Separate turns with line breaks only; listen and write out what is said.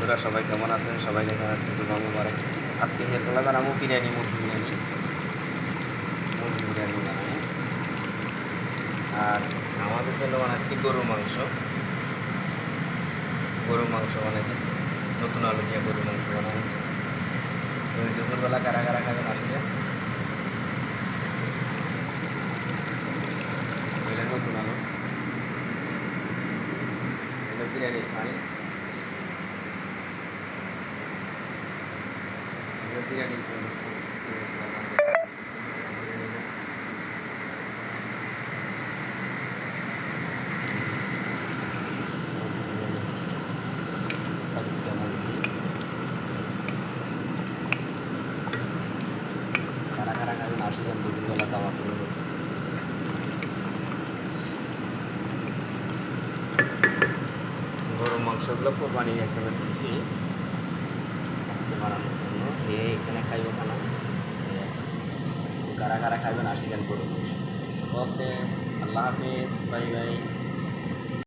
বন্ধুরা সবাই কেমন আছেন? সবাইকে জানাচ্ছি জুমা মুবারক। আজকে হেরগুলা বানাবো বিরিয়ানি, মুরগি বিরিয়ানি বানাবো। আর আমাদের জন্য বানাচ্ছি গরুর মাংস বানাইতেছি, নতুন আলু দিয়ে গরুর মাংস বানাবো। তো ওই দুপুরবেলা কারা কারা খাবেন আসলে এটা নতুন আলু, এটা বিরিয়ানি খাই, বিরিয়ানি কারা কারা খাবেন আসলেন দুপুরবেলা দাওয়া করব। গরুর মাংসগুলো কোরবানি একজনের দিয়েছি আজকে বানানোর জন্য। এখানে খাইব খানা, কারা কারা খাইবেন আসি যান গরুর মাংস। ওকে, আল্লাহ হাফিজ, বাই বাই।